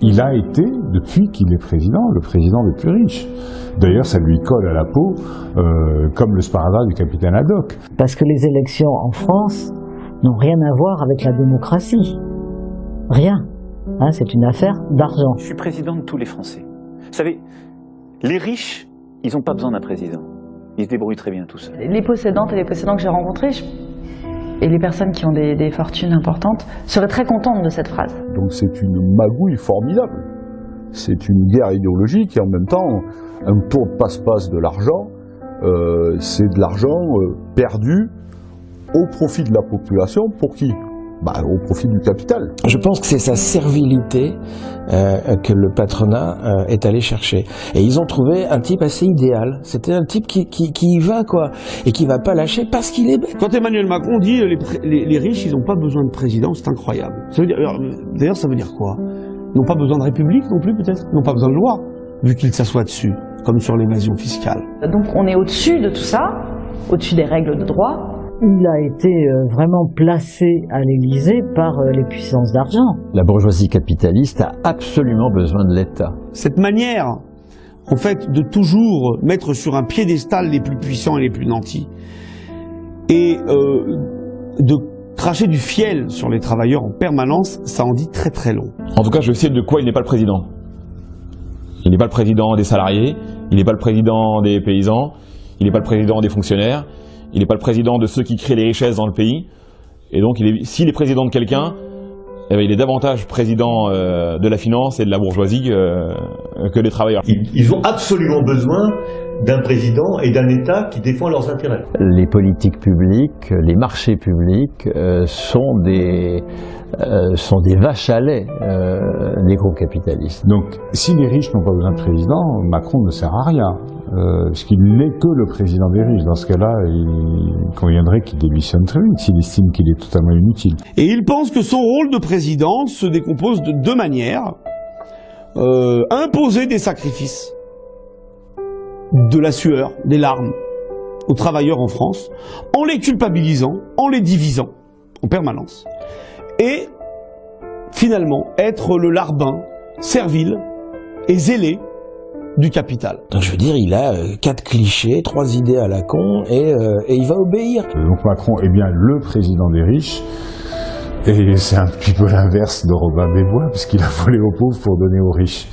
Il a été, depuis qu'il est président, le président le plus riche. D'ailleurs, ça lui colle à la peau, comme le sparadrap du capitaine Haddock. Parce que les élections en France n'ont rien à voir avec la démocratie. Rien. Hein, c'est une affaire d'argent. Je suis président de tous les Français. Vous savez, les riches, ils n'ont pas besoin d'un président. Ils se débrouillent très bien tout seuls. Les possédantes et les possédants que j'ai rencontrés, et les personnes qui ont des fortunes importantes, seraient très contentes de cette phrase. Donc c'est une magouille formidable. C'est une guerre idéologique et en même temps un tour de passe-passe de l'argent. C'est de l'argent perdu au profit de la population. Pour qui ? Au profit du capital. Je pense que c'est sa servilité que le patronat est allé chercher. Et ils ont trouvé un type assez idéal. C'était un type qui y va, quoi, et qui va pas lâcher parce qu'il est bête. Quand Emmanuel Macron dit les riches, ils n'ont pas besoin de président, c'est incroyable. D'ailleurs, ça veut dire quoi ? Ils n'ont pas besoin de république non plus, peut-être ? Ils n'ont pas besoin de loi, vu qu'ils s'assoient dessus, comme sur l'évasion fiscale. Donc on est au-dessus de tout ça, au-dessus des règles de droit. Il a été vraiment placé à l'Élysée par les puissances d'argent. La bourgeoisie capitaliste a absolument besoin de l'État. Cette manière, en fait, de toujours mettre sur un piédestal les plus puissants et les plus nantis, et de cracher du fiel sur les travailleurs en permanence, ça en dit très très long. En tout cas, je sais de quoi il n'est pas le président. Il n'est pas le président des salariés, il n'est pas le président des paysans, il n'est pas le président des fonctionnaires, il n'est pas le président de ceux qui créent les richesses dans le pays. Et donc, s'il est président de quelqu'un, il est davantage président de la finance et de la bourgeoisie que des travailleurs. Ils ont absolument besoin d'un président et d'un État qui défend leurs intérêts. Les politiques publiques, les marchés publics sont des vaches à lait des gros capitalistes. Donc, si les riches n'ont pas besoin de président, Macron ne sert à rien. Parce qu'il n'est que le président des riches. Dans ce cas-là, il conviendrait qu'il démissionne très vite s'il estime qu'il est totalement inutile. Et il pense que son rôle de président se décompose de deux manières. Imposer des sacrifices, de la sueur, des larmes aux travailleurs en France, en les culpabilisant, en les divisant en permanence. Et finalement, être le larbin, servile et zélé du capital. Donc je veux dire, il a 4 clichés, 3 idées à la con, et il va obéir. Donc Macron est bien le président des riches, et c'est un petit peu l'inverse de Robin des Bois, puisqu'il a volé aux pauvres pour donner aux riches.